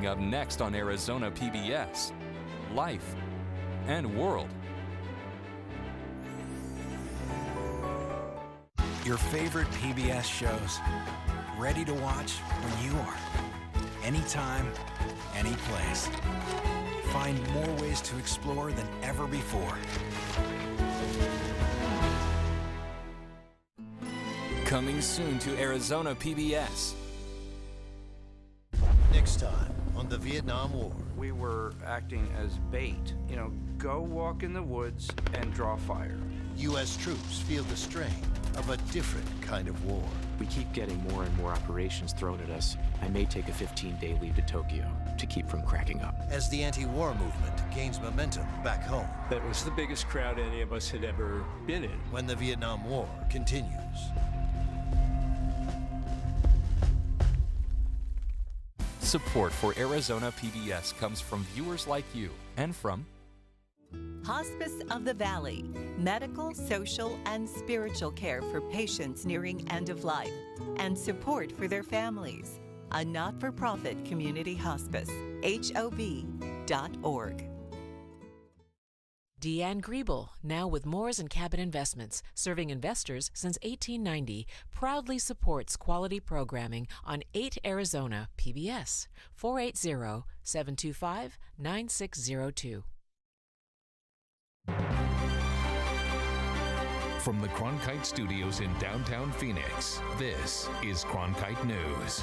Coming up next on Arizona PBS, Life and World. Your favorite PBS shows, ready to watch when you are. Anytime, any place. Find more ways to explore than ever before. Coming soon to Arizona PBS. Next time on the Vietnam War. We were acting as bait. Go walk in the woods and draw fire. U.S. troops feel the strain of a different kind of war. We keep getting more and more operations thrown at us. I may take a 15-day leave to Tokyo to keep from cracking up. As the anti-war movement gains momentum back home. That was the biggest crowd any of us had ever been in. When the Vietnam War continues. Support for Arizona PBS comes from viewers like you and from Hospice of the Valley, medical, social, and spiritual care for patients nearing end of life, and support for their families. A not-for-profit community hospice, HOV.org. Deanne Griebel, now with Moores & Cabot Investments, serving investors since 1890, proudly supports quality programming on 8 Arizona PBS, 480-725-9602. From the Cronkite Studios in downtown Phoenix, this is Cronkite News.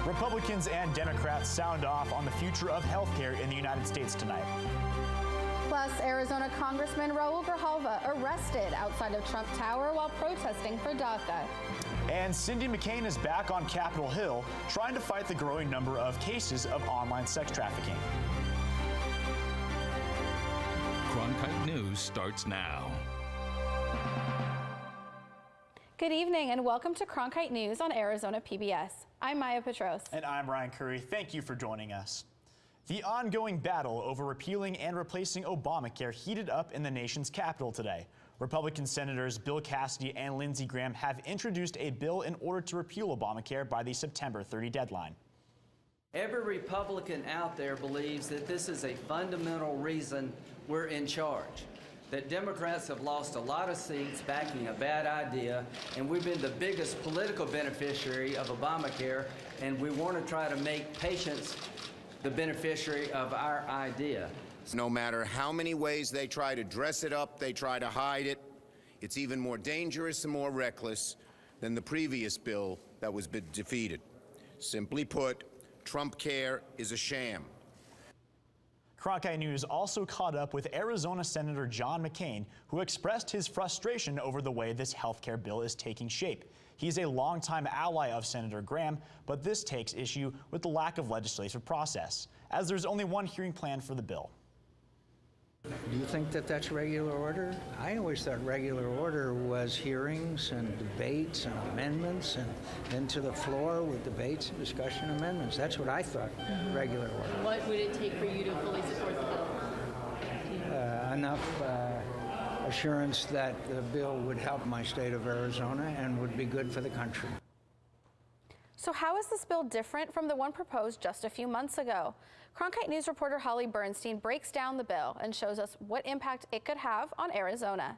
Republicans and Democrats sound off on the future of healthcare in the United States tonight. Plus, Arizona Congressman Raul Grijalva arrested outside of Trump Tower while protesting for DACA. And Cindy McCain is back on Capitol Hill trying to fight the growing number of cases of online sex trafficking. Cronkite News starts now. Good evening and welcome to Cronkite News on Arizona PBS. I'm Maya Petros. And I'm Ryan Curry. Thank you for joining us. The ongoing battle over repealing and replacing Obamacare heated up in the nation's capital today. Republican Senators Bill Cassidy and Lindsey Graham have introduced a bill in order to repeal Obamacare by the September 30 deadline. Every Republican out there believes that this is a fundamental reason we're in charge, that Democrats have lost a lot of seats backing a bad idea, and we've been the biggest political beneficiary of Obamacare, and we want to try to make patients the beneficiary of our idea. No matter how many ways they try to dress it up, they try to hide it, it's even more dangerous and more reckless than the previous bill that was defeated. Simply put, Trump Care is a sham. Cronkite News also caught up with Arizona Senator John McCain, who expressed his frustration over the way this health care bill is taking shape. He's a longtime ally of Senator Graham, but this takes issue with the lack of legislative process, as there's only one hearing planned for the bill. Do you think that that's regular order? I always thought regular order was hearings and debates and amendments and then to the floor with debates and discussion amendments. That's what I thought regular order. What would it take for you to fully support the bill? Enough assurance that the bill would help my state of Arizona and would be good for the country. So how is this bill different from the one proposed just a few months ago? Cronkite News reporter Holly Bernstein breaks down the bill and shows us what impact it could have on Arizona.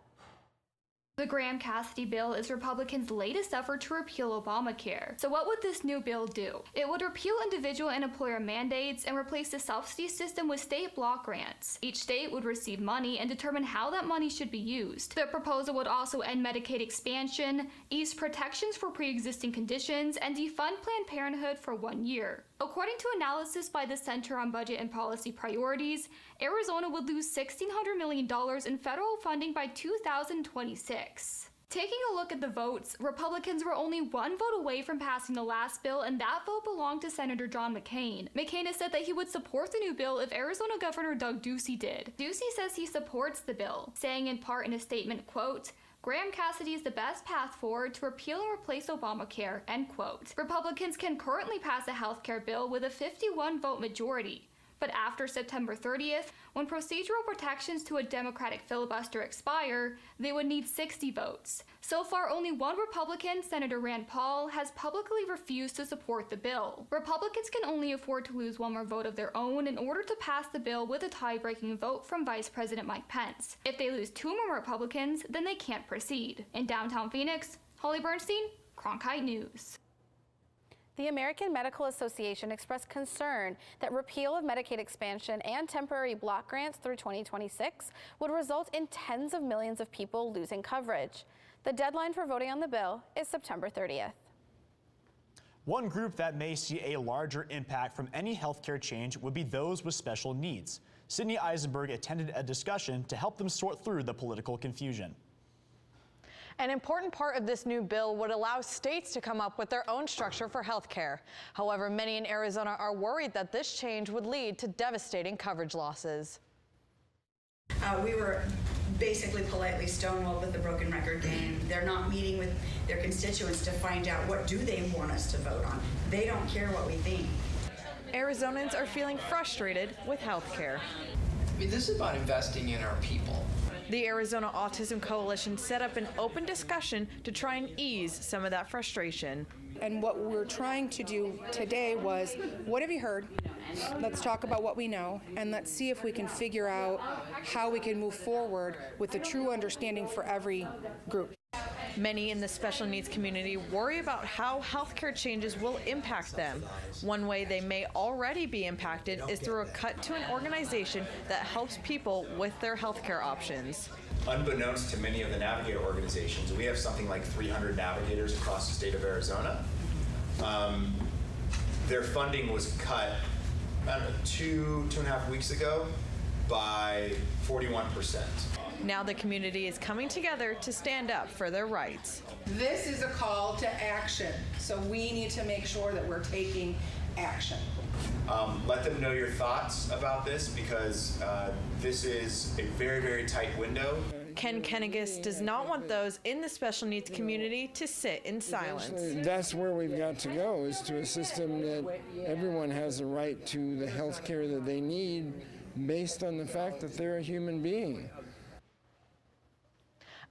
The Graham-Cassidy bill is Republicans' latest effort to repeal Obamacare. So what would this new bill do? It would repeal individual and employer mandates and replace the subsidy system with state block grants. Each state would receive money and determine how that money should be used. The proposal would also end Medicaid expansion, ease protections for pre-existing conditions, and defund Planned Parenthood for 1 year. According to analysis by the Center on Budget and Policy Priorities, Arizona would lose $1,600 million in federal funding by 2026. Taking a look at the votes, Republicans were only one vote away from passing the last bill, and that vote belonged to Senator John McCain. McCain has said that he would support the new bill if Arizona Governor Doug Ducey did. Ducey says he supports the bill, saying in part in a statement, quote, Graham-Cassidy is the best path forward to repeal and replace Obamacare, end quote. Republicans can currently pass a health care bill with a 51-vote majority. But after September 30th, when procedural protections to a Democratic filibuster expire, they would need 60 votes. So far, only one Republican, Senator Rand Paul, has publicly refused to support the bill. Republicans can only afford to lose one more vote of their own in order to pass the bill with a tie-breaking vote from Vice President Mike Pence. If they lose 2 more Republicans, then they can't proceed. In downtown Phoenix, Holly Bernstein, Cronkite News. The American Medical Association expressed concern that repeal of Medicaid expansion and temporary block grants through 2026 would result in tens of millions of people losing coverage. The deadline for voting on the bill is September 30th. One group that may see a larger impact from any healthcare change would be those with special needs. Sydney Eisenberg attended a discussion to help them sort through the political confusion. An important part of this new bill would allow states to come up with their own structure for health care. However, many in Arizona are worried that this change would lead to devastating coverage losses. We were basically politely stonewalled with the broken record game. They're not meeting with their constituents to find out what do they want us to vote on. They don't care what we think. Arizonans are feeling frustrated with health care. I mean, this is about investing in our people. The Arizona Autism Coalition set up an open discussion to try and ease some of that frustration. And what we're trying to do today was, what have you heard? Let's talk about what we know, and let's see if we can figure out how we can move forward with the true understanding for every group. Many in the special needs community worry about how healthcare changes will impact them. One way they may already be impacted is through a cut to an organization that helps people with their healthcare options. Unbeknownst to many of the Navigator organizations, we have something like 300 Navigators across the state of Arizona. Their funding was cut about 2.5 weeks ago by 41%. Now the community is coming together to stand up for their rights. This is a call to action, so we need to make sure that we're taking action. Let them know your thoughts about this, because this is a very, very tight window. Ken Kennegas does not want those in the special needs community to sit in silence. That's where we've got to go, is to a system that everyone has a right to the health care that they need based on the fact that they're a human being.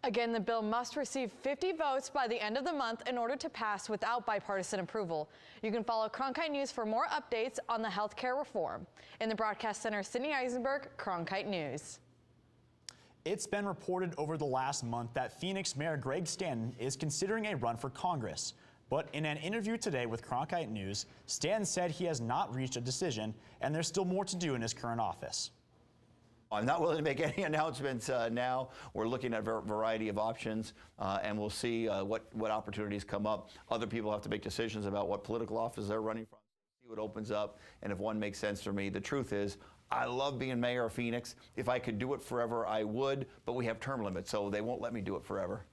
Again, the bill must receive 50 votes by the end of the month in order to pass without bipartisan approval. You can follow Cronkite News for more updates on the health care reform. In the broadcast center, Sydney Eisenberg, Cronkite News. It's been reported over the last month that Phoenix Mayor Greg Stanton is considering a run for Congress. But in an interview today with Cronkite News, Stanton said he has not reached a decision and there's still more to do in his current office. I'm not willing to make any announcements now. We're looking at a variety of options, and we'll see what opportunities come up. Other people have to make decisions about what political office they're running from, see what opens up, and if one makes sense for me. The truth is, I love being mayor of Phoenix. If I could do it forever, I would, but we have term limits, so they won't let me do it forever.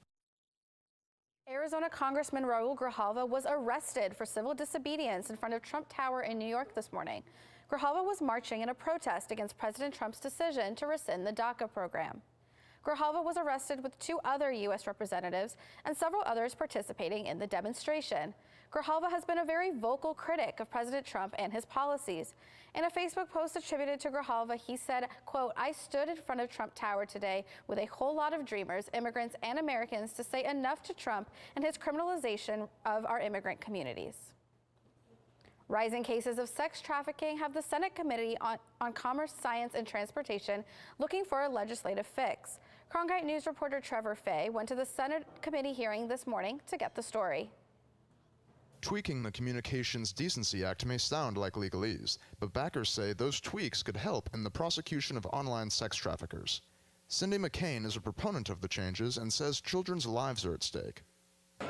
Arizona Congressman Raul Grijalva was arrested for civil disobedience in front of Trump Tower in New York this morning. Grijalva was marching in a protest against President Trump's decision to rescind the DACA program. Grijalva was arrested with 2 other U.S. representatives and several others participating in the demonstration. Grijalva has been a very vocal critic of President Trump and his policies. In a Facebook post attributed to Grijalva, he said, quote, "I stood in front of Trump Tower today with a whole lot of dreamers, immigrants, and Americans to say enough to Trump and his criminalization of our immigrant communities." Rising cases of sex trafficking have the Senate Committee on Commerce, Science, and Transportation looking for a legislative fix. Cronkite News reporter Trevor Fay went to the Senate committee hearing this morning to get the story. Tweaking the Communications Decency Act may sound like legalese, but backers say those tweaks could help in the prosecution of online sex traffickers. Cindy McCain is a proponent of the changes and says children's lives are at stake.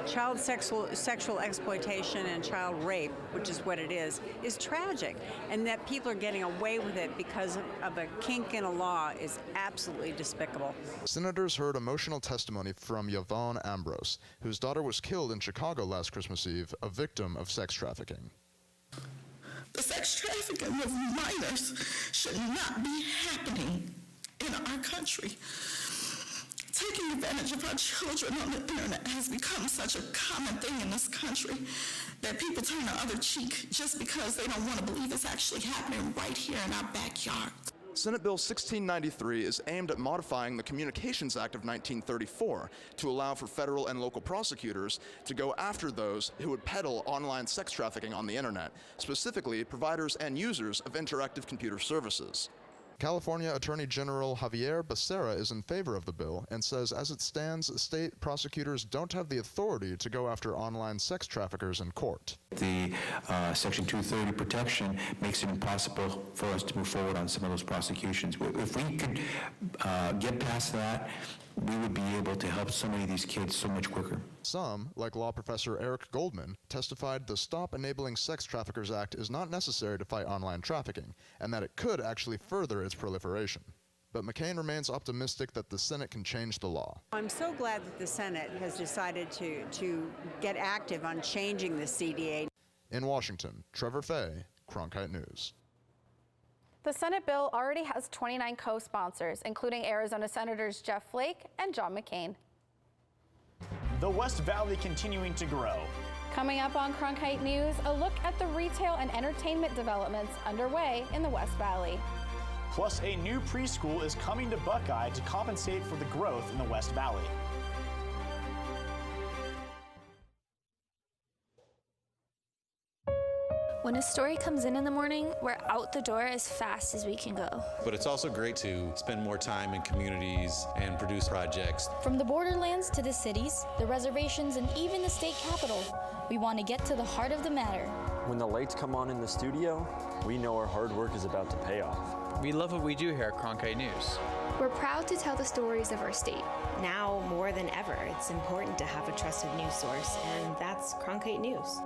Child sexual exploitation and child rape, which is what it is tragic. And that people are getting away with it because of a kink in a law is absolutely despicable. Senators heard emotional testimony from Yvonne Ambrose, whose daughter was killed in Chicago last Christmas Eve, a victim of sex trafficking. The sex trafficking of minors should not be happening in our country. taking advantage of our children on the internet has become such a common thing in this country that people turn the other cheek just because they don't want to believe it's actually happening right here in our backyard. Senate Bill 1693 is aimed at modifying the Communications Act of 1934 to allow for federal and local prosecutors to go after those who would peddle online sex trafficking on the internet, specifically providers and users of interactive computer services. California Attorney General Javier Becerra is in favor of the bill and says as it stands, state prosecutors don't have the authority to go after online sex traffickers in court. The Section 230 protection makes it impossible for us to move forward on some of those prosecutions. If we could get past that, we would be able to help so many of these kids so much quicker. Some, like law professor Eric Goldman, testified the Stop Enabling Sex Traffickers Act is not necessary to fight online trafficking, and that it could actually further its proliferation. But McCain remains optimistic that the Senate can change the law. I'm so glad that the Senate has decided to get active on changing the CDA. In Washington, Trevor Fay, Cronkite News. The Senate bill already has 29 co-sponsors, including Arizona Senators Jeff Flake and John McCain. The West Valley continuing to grow. Coming up on Cronkite News, a look at the retail and entertainment developments underway in the West Valley. Plus, a new preschool is coming to Buckeye to compensate for the growth in the West Valley. When a story comes in the morning, we're out the door as fast as we can go. But it's also great to spend more time in communities and produce projects. From the borderlands to the cities, the reservations, and even the state capitol, we want to get to the heart of the matter. When the lights come on in the studio, we know our hard work is about to pay off. We love what we do here at Cronkite News. We're proud to tell the stories of our state. Now more than ever, it's important to have a trusted news source, and that's Cronkite News.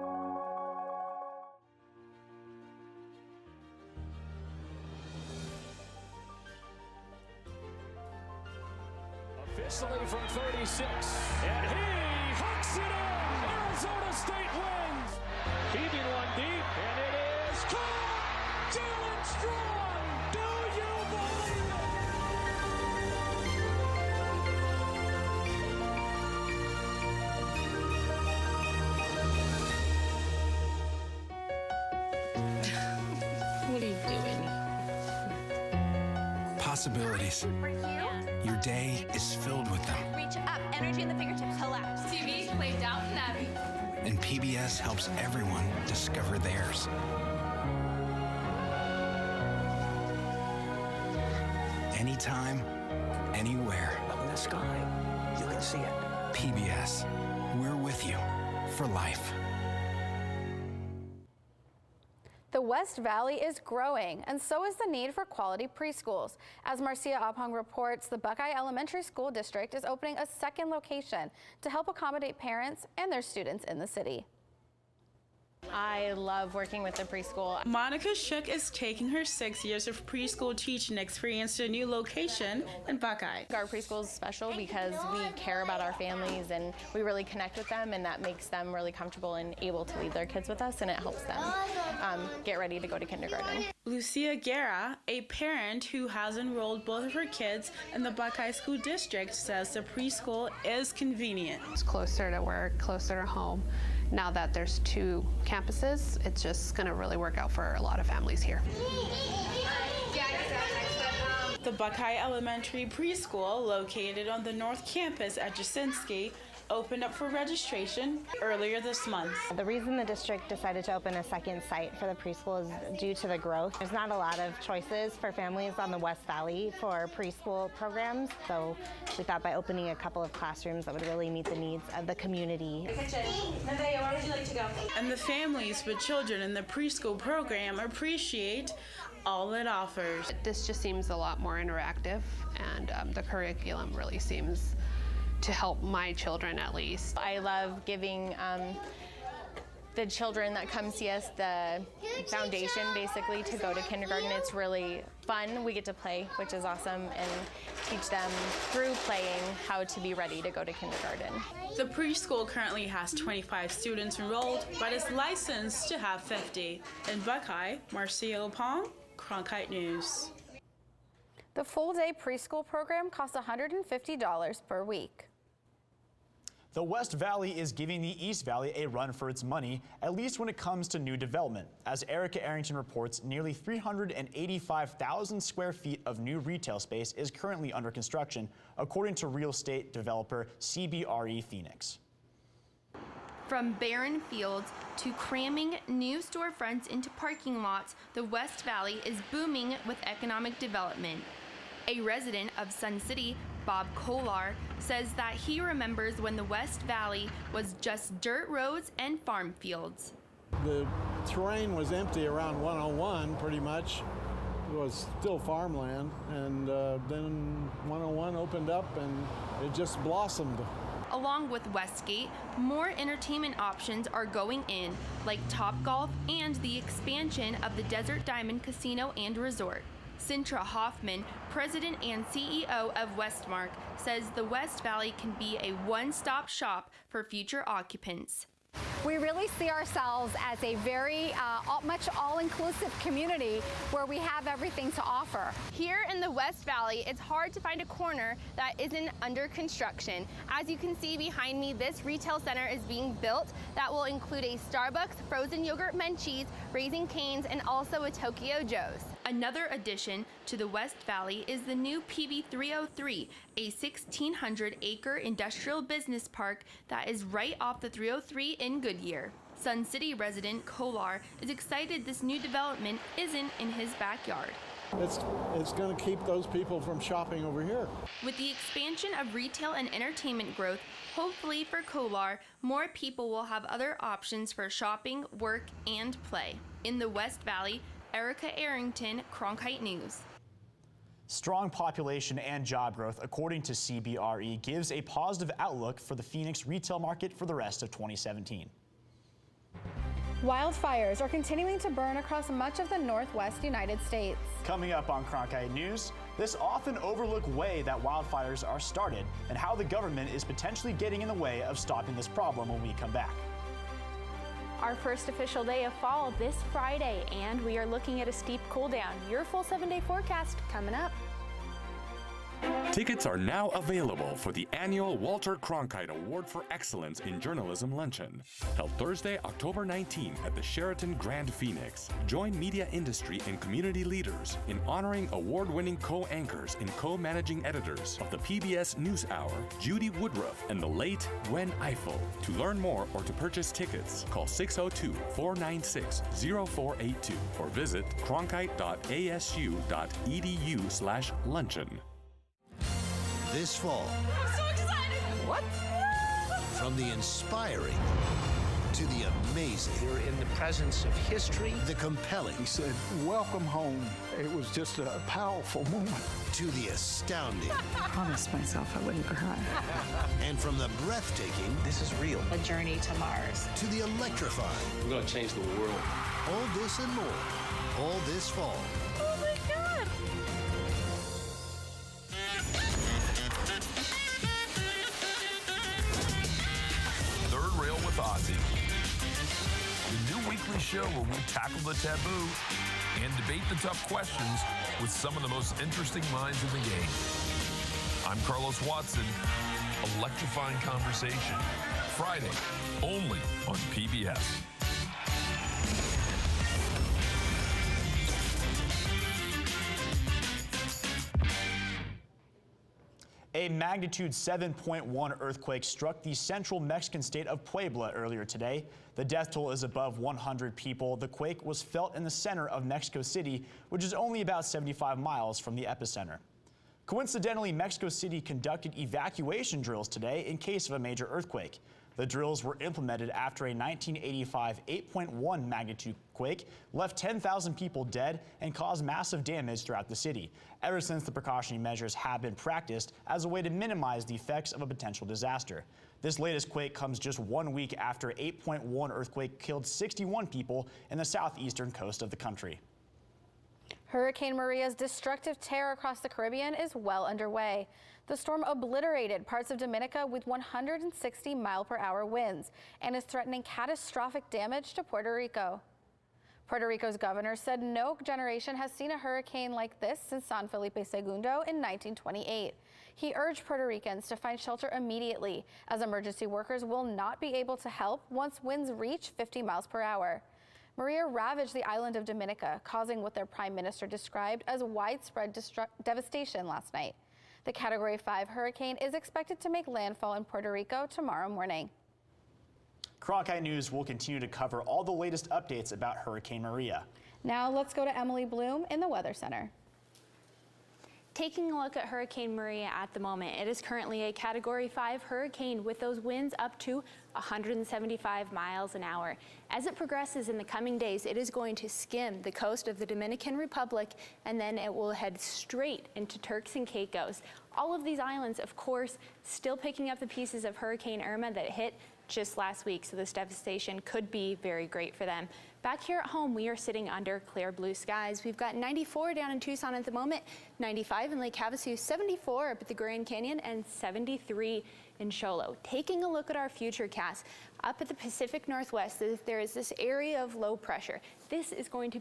Officially from 36, and he hooks it in. Arizona State wins. Keeping one deep, and it is caught. Jalen Strong, do you believe What are you doing? Possibilities. Your day is filled with them. Reach up, energy in the fingertips, collapse. TV, play Downton Abbey. And PBS helps everyone discover theirs. Anytime, anywhere. Up in the sky, you can see it. PBS, we're with you for life. The West Valley is growing, and so is the need for quality preschools. As Marcia Ophong reports, the Buckeye Elementary School District is opening a second location to help accommodate parents and their students in the city. I love working with the preschool. Monica Shook is taking her 6 years of preschool teaching experience to a new location in Buckeye. Our preschool is special because we care about our families and we really connect with them, and that makes them really comfortable and able to leave their kids with us, and it helps them get ready to go to kindergarten. Lucia Guerra, a parent who has enrolled both of her kids in the Buckeye School District, says the preschool is convenient. It's closer to work, closer to home. Now that there's 2 campuses, it's just going to really work out for a lot of families here. The Buckeye Elementary Preschool, located on the North Campus at Jasinski, opened up for registration earlier this month. The reason the district decided to open a second site for the preschool is due to the growth. There's not a lot of choices for families on the West Valley for preschool programs, so we thought by opening a couple of classrooms that would really meet the needs of the community. Nevaeh, where would you like to go? And the families with children in the preschool program appreciate all it offers. This just seems a lot more interactive, and the curriculum really seems to help my children at least. I love giving the children that come see us the foundation basically to go to kindergarten. It's really fun. We get to play, which is awesome, and teach them through playing how to be ready to go to kindergarten. The preschool currently has 25 students enrolled, but is licensed to have 50. In Buckeye, Marcia Ophong, Cronkite News. The full-day preschool program costs $150 per week. The West Valley is giving the East Valley a run for its money, at least when it comes to new development. As Erica Arrington reports, nearly 385,000 square feet of new retail space is currently under construction, according to real estate developer CBRE Phoenix. From barren fields to cramming new storefronts into parking lots, the West Valley is booming with economic development. A resident of Sun City, Bob Kolar, says that he remembers when the West Valley was just dirt roads and farm fields. The terrain was empty around 101 pretty much. It was still farmland, and then 101 opened up and it just blossomed. Along with Westgate, more entertainment options are going in, like Topgolf and the expansion of the Desert Diamond Casino and Resort. Sintra Hoffman, president and CEO of Westmark, says the West Valley can be a one-stop shop for future occupants. We really see ourselves as a very much all-inclusive community where we have everything to offer. Here in the West Valley, it's hard to find a corner that isn't under construction. As you can see behind me, this retail center is being built that will include a Starbucks, frozen yogurt Menchie's, Raising Cane's, and also a Tokyo Joe's. Another addition to the West Valley is the new PB 303, a 1,600-acre industrial business park that is right off the 303 in Goodyear. Sun City resident Kolar is excited this new development isn't in his backyard. It's going to keep those people from shopping over here. With the expansion of retail and entertainment growth, hopefully for Kolar, more people will have other options for shopping, work, and play. In the West Valley, Erica Arrington, Cronkite News. Strong population and job growth, according to CBRE, gives a positive outlook for the Phoenix retail market for the rest of 2017. Wildfires are continuing to burn across much of the Northwest United States. Coming up on Cronkite News, this often overlooked way that wildfires are started and how the government is potentially getting in the way of stopping this problem when we come back. Our first official day of fall this Friday, and we are looking at a steep cool down. Your full 7-day forecast coming up. Tickets are now available for the annual Walter Cronkite Award for Excellence in Journalism Luncheon, held Thursday, October 19 at the Sheraton Grand Phoenix. Join media industry and community leaders in honoring award-winning co-anchors and co-managing editors of the PBS NewsHour, Judy Woodruff and the late Gwen Ifill. To learn more or to purchase tickets, call 602-496-0482 or visit cronkite.asu.edu/luncheon. This fall. I'm so excited! What? From the inspiring to the amazing. You're in the presence of history. The compelling. He said, "Welcome home." It was just a powerful moment. To the astounding. I promised myself I wouldn't cry. And from the breathtaking. This is real. A journey to Mars. To the electrifying. We're going to change the world. All this and more. All this fall. Oh my God! Third Rail with Ozzy. The new weekly show where we tackle the taboo and debate the tough questions with some of the most interesting minds in the game. I'm Carlos Watson. Electrifying conversation. Friday, only on PBS. A magnitude 7.1 earthquake struck the central Mexican state of Puebla earlier today. The death toll is above 100 people. The quake was felt in the center of Mexico City, which is only about 75 miles from the epicenter. Coincidentally, Mexico City conducted evacuation drills today in case of a major earthquake. The drills were implemented after a 1985 8.1 magnitude quake left 10,000 people dead and caused massive damage throughout the city. Ever since, the precautionary measures have been practiced as a way to minimize the effects of a potential disaster. This latest quake comes just 1 week after an 8.1 earthquake killed 61 people in the southeastern coast of the country. Hurricane Maria's destructive tear across the Caribbean is well underway. The storm obliterated parts of Dominica with 160-mile-per-hour winds and is threatening catastrophic damage to Puerto Rico. Puerto Rico's governor said no generation has seen a hurricane like this since San Felipe II in 1928. He urged Puerto Ricans to find shelter immediately, as emergency workers will not be able to help once winds reach 50 miles per hour. Maria ravaged the island of Dominica, causing what their prime minister described as widespread devastation last night. The Category 5 hurricane is expected to make landfall in Puerto Rico tomorrow morning. Cronkite News will continue to cover all the latest updates about Hurricane Maria. Now let's go to Emily Bloom in the Weather Center. Taking a look at Hurricane Maria at the moment, it is currently a Category 5 hurricane with those winds up to 175 miles an hour. As it progresses in the coming days, it is going to skim the coast of the Dominican Republic, and then it will head straight into Turks and Caicos. All of these islands, of course, still picking up the pieces of Hurricane Irma that hit just last week, so this devastation could be very great for them. Back here at home, we are sitting under clear blue skies. We've got 94 down in Tucson at the moment, 95 in Lake Havasu, 74 up at the Grand Canyon, and 73 in Sholo. Taking a look at our futurecast, up at the Pacific Northwest, there is this area of low pressure. This is going to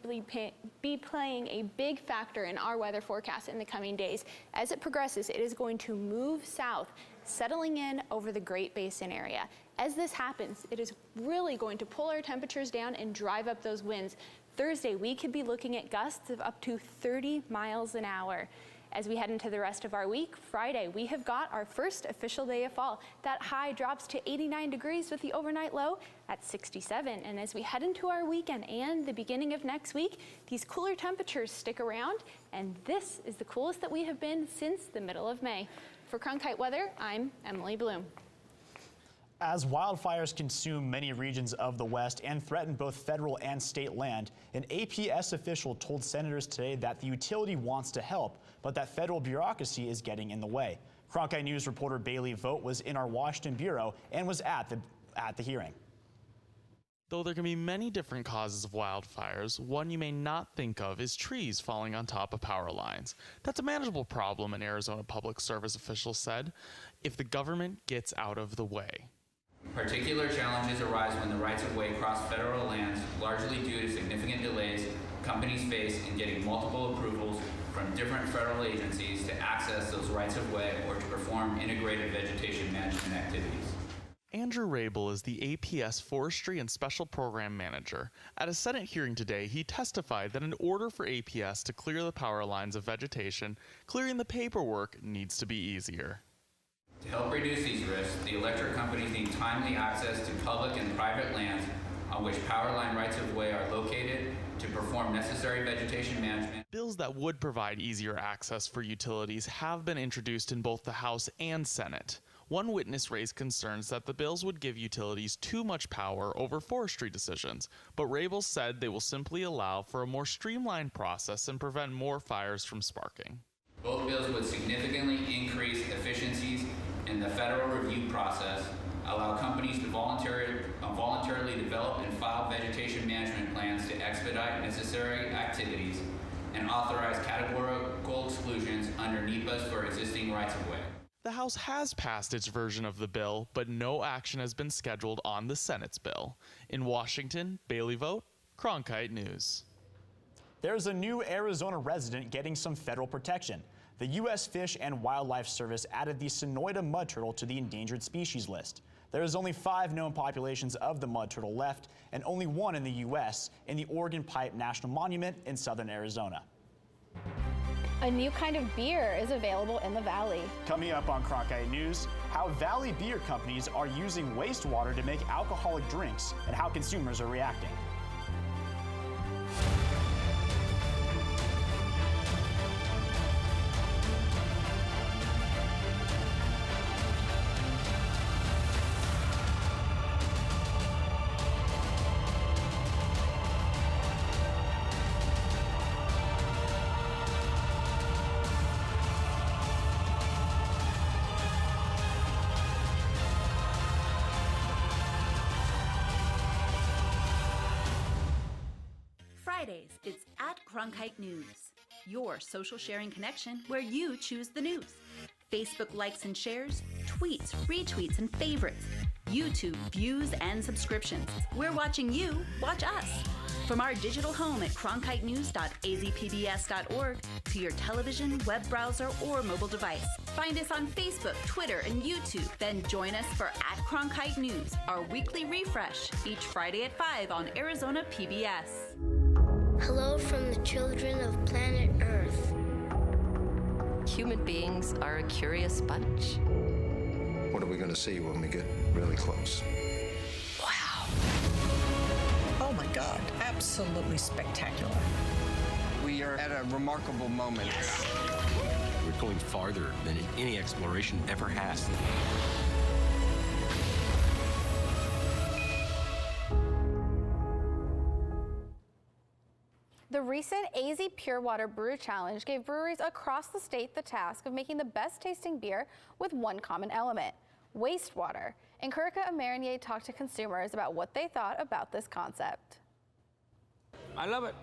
be playing a big factor in our weather forecast in the coming days. As it progresses, it is going to move south, settling in over the Great Basin area. As this happens, it is really going to pull our temperatures down and drive up those winds. Thursday, we could be looking at gusts of up to 30 miles an hour. As we head into the rest of our week, Friday, we have got our first official day of fall. That high drops to 89 degrees with the overnight low at 67. And as we head into our weekend and the beginning of next week, these cooler temperatures stick around, and this is the coolest that we have been since the middle of May. For Cronkite Weather, I'm Emily Bloom. As wildfires consume many regions of the West and threaten both federal and state land, an APS official told senators today that the utility wants to help, but that federal bureaucracy is getting in the way. Cronkite News reporter Bailey Vogt was in our Washington bureau and was at the hearing. Though there can be many different causes of wildfires, one you may not think of is trees falling on top of power lines. That's a manageable problem, an Arizona Public Service official said, if the government gets out of the way. Particular challenges arise when the rights-of-way cross federal lands, largely due to significant delays companies face in getting multiple approvals from different federal agencies to access those rights-of-way or to perform integrated vegetation management activities. Andrew Rabel is the APS Forestry and Special Program Manager. At a Senate hearing today, he testified that in order for APS to clear the power lines of vegetation, clearing the paperwork needs to be easier. To help reduce these risks, the electric companies need timely access to public and private lands on which power line rights-of-way are located to perform necessary vegetation management. Bills that would provide easier access for utilities have been introduced in both the House and Senate. One witness raised concerns that the bills would give utilities too much power over forestry decisions, but Rabel said they will simply allow for a more streamlined process and prevent more fires from sparking. Both bills would significantly increase efficiencies in the federal review process, allow companies to voluntarily develop and file vegetation management plans to expedite necessary activities, and authorize categorical exclusions under NEPAs for existing rights-of-way. The House has passed its version of the bill, but no action has been scheduled on the Senate's bill. In Washington, Bailey Vogt, Cronkite News. There's a new Arizona resident getting some federal protection. The U.S. Fish and Wildlife Service added the Sonoyta mud turtle to the endangered species list. There is only 5 known populations of the mud turtle left, and only one in the U.S. in the Oregon Pipe National Monument in southern Arizona. A new kind of beer is available in the Valley. Coming up on Cronkite News, how Valley beer companies are using wastewater to make alcoholic drinks and how consumers are reacting. Fridays, it's at Cronkite News, your social sharing connection where you choose the news. Facebook likes and shares, tweets, retweets, and favorites. YouTube views and subscriptions. We're watching you watch us. From our digital home at cronkitenews.azpbs.org to your television, web browser, or mobile device. Find us on Facebook, Twitter, and YouTube. Then join us for @Cronkite News, our weekly refresh, each Friday at 5 on Arizona PBS. Hello from the children of planet Earth. Human beings are a curious bunch. What are we going to see when we get really close? Wow. Oh my God, absolutely spectacular. We are at a remarkable moment. We're going farther than any exploration ever has. The recent AZ Pure Water Brew Challenge gave breweries across the state the task of making the best tasting beer with one common element, wastewater. And Kurika Amarinier talked to consumers about what they thought about this concept. I love it.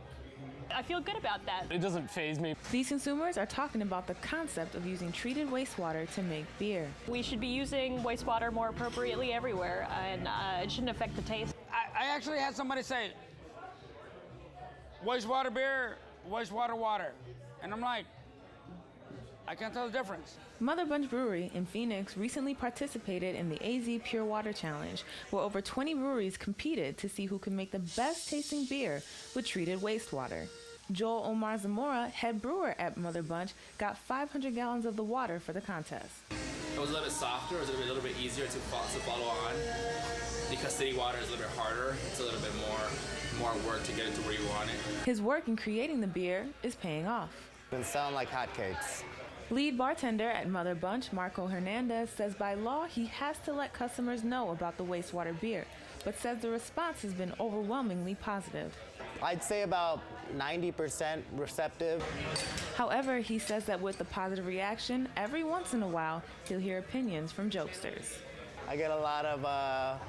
I feel good about that. It doesn't faze me. These consumers are talking about the concept of using treated wastewater to make beer. We should be using wastewater more appropriately everywhere, and it shouldn't affect the taste. I actually had somebody say, wastewater beer, wastewater water. And I'm like, I can't tell the difference. Mother Bunch Brewery in Phoenix recently participated in the AZ Pure Water Challenge, where over 20 breweries competed to see who could make the best tasting beer with treated wastewater. Joel Omar Zamora, head brewer at Mother Bunch, got 500 gallons of the water for the contest. It was a little bit softer, it was a little bit easier to follow on. Because city water is a little bit harder, it's a little bit more work to get it to where you want it. His work in creating the beer is paying off. It sound like hotcakes. Lead bartender at Mother Bunch, Marco Hernandez, says by law he has to let customers know about the wastewater beer, but says the response has been overwhelmingly positive. I'd say about 90% receptive. However, he says that with the positive reaction, every once in a while, he'll hear opinions from jokesters. I get a lot of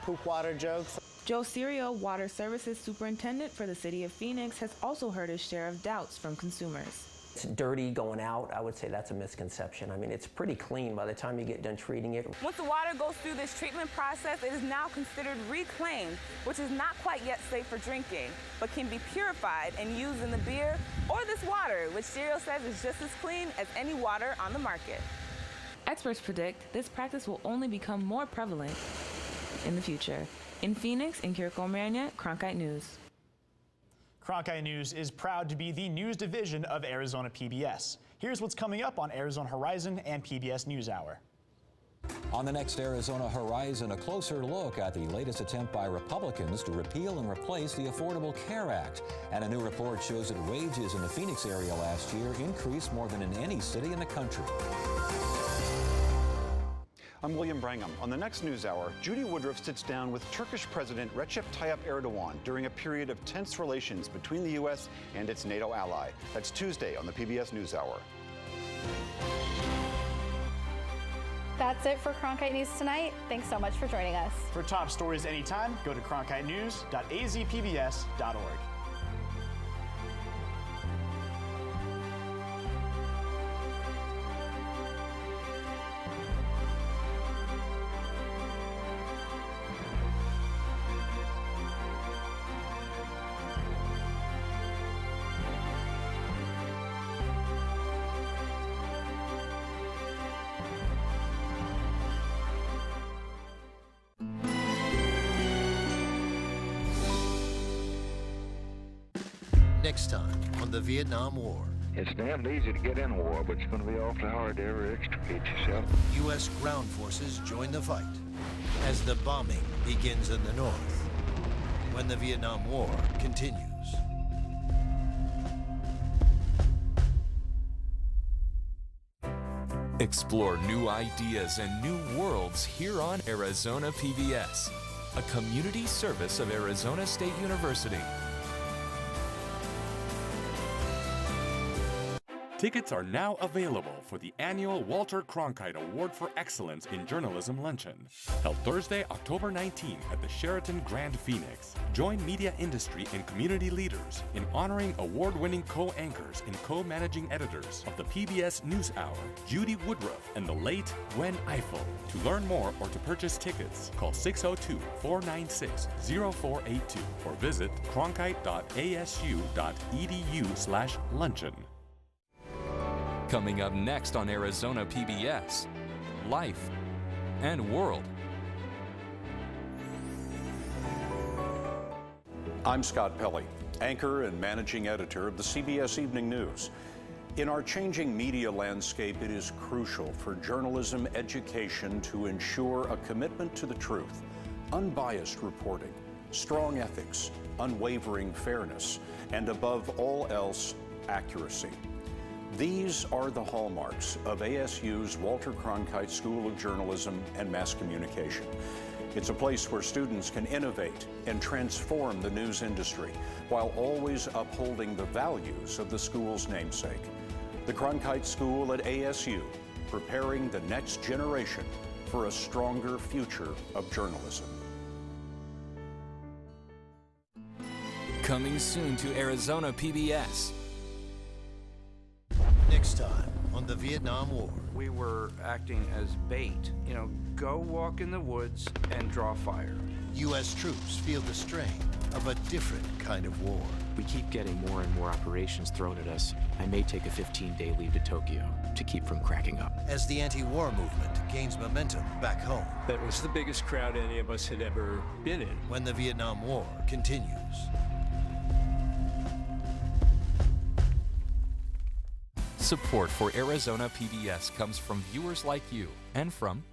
poop water jokes. Joe Serio, Water Services Superintendent for the City of Phoenix, has also heard his share of doubts from consumers. It's dirty going out. I would say that's a misconception. I mean, it's pretty clean by the time you get done treating it. Once the water goes through this treatment process, it is now considered reclaimed, which is not quite yet safe for drinking, but can be purified and used in the beer or this water, which Serio says is just as clean as any water on the market. Experts predict this practice will only become more prevalent in the future. In Phoenix, in Kurika Amarinier, Cronkite News. Cronkite News is proud to be the news division of Arizona PBS. Here's what's coming up on Arizona Horizon and PBS NewsHour. On the next Arizona Horizon, a closer look at the latest attempt by Republicans to repeal and replace the Affordable Care Act. And a new report shows that wages in the Phoenix area last year increased more than in any city in the country. I'm William Brangham. On the next NewsHour, Judy Woodruff sits down with Turkish President Recep Tayyip Erdogan during a period of tense relations between the U.S. and its NATO ally. That's Tuesday on the PBS NewsHour. That's it for Cronkite News tonight. Thanks so much for joining us. For top stories anytime, go to cronkitenews.azpbs.org. Next time on the Vietnam War. It's damned easy to get in war, but it's going to be awfully hard to ever extricate yourself. U.S. ground forces join the fight as the bombing begins in the north when the Vietnam War continues. Explore new ideas and new worlds here on Arizona PBS, a community service of Arizona State University. Tickets are now available for the annual Walter Cronkite Award for Excellence in Journalism Luncheon, held Thursday, October 19 at the Sheraton Grand Phoenix. Join media industry and community leaders in honoring award-winning co-anchors and co-managing editors of the PBS NewsHour, Judy Woodruff and the late Gwen Ifill. To learn more or to purchase tickets, call 602-496-0482 or visit cronkite.asu.edu/luncheon. Coming up next on Arizona PBS, Life and World. I'm Scott Pelley, anchor and managing editor of the CBS Evening News. In our changing media landscape, it is crucial for journalism education to ensure a commitment to the truth, unbiased reporting, strong ethics, unwavering fairness, and above all else, accuracy. These are the hallmarks of ASU's Walter Cronkite School of Journalism and Mass Communication. It's a place where students can innovate and transform the news industry while always upholding the values of the school's namesake. The Cronkite School at ASU, preparing the next generation for a stronger future of journalism. Coming soon to Arizona PBS. Next time on the Vietnam War. We were acting as bait. Go walk in the woods and draw fire. U.S. troops feel the strain of a different kind of war. We keep getting more and more operations thrown at us. I may take a 15-day leave to Tokyo to keep from cracking up. As the anti-war movement gains momentum back home. That was the biggest crowd any of us had ever been in. When the Vietnam War continues. Support for Arizona PBS comes from viewers like you and from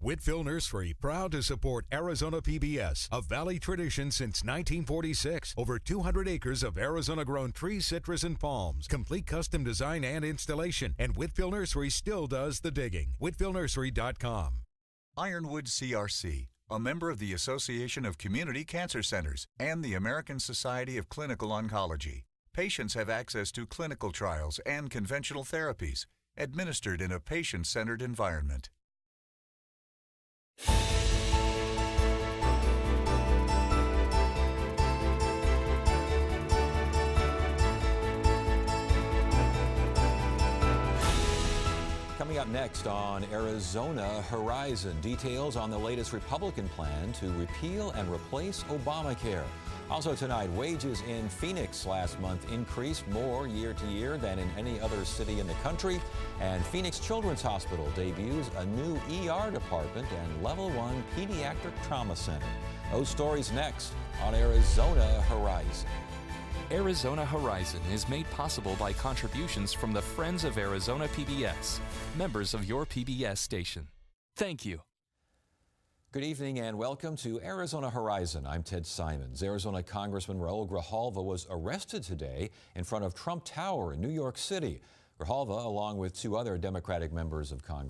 Whitfield Nursery, proud to support Arizona PBS, a Valley tradition since 1946. Over 200 acres of Arizona-grown trees, citrus, and palms. Complete custom design and installation. And Whitfield Nursery still does the digging. WhitfieldNursery.com. Ironwood CRC, a member of the Association of Community Cancer Centers and the American Society of Clinical Oncology. Patients have access to clinical trials and conventional therapies, administered in a patient-centered environment. Coming up next on Arizona Horizon, details on the latest Republican plan to repeal and replace Obamacare. Also tonight, wages in Phoenix last month increased more year to year than in any other city in the country. And Phoenix Children's Hospital debuts a new ER department and Level 1 Pediatric Trauma Center. Those stories next on Arizona Horizon. Arizona Horizon is made possible by contributions from the Friends of Arizona PBS, members of your PBS station. Thank you. Good evening and welcome to Arizona Horizon. I'm Ted Simons. Arizona Congressman Raul Grijalva was arrested today in front of Trump Tower in New York City. Grijalva, along with two other Democratic members of Congress,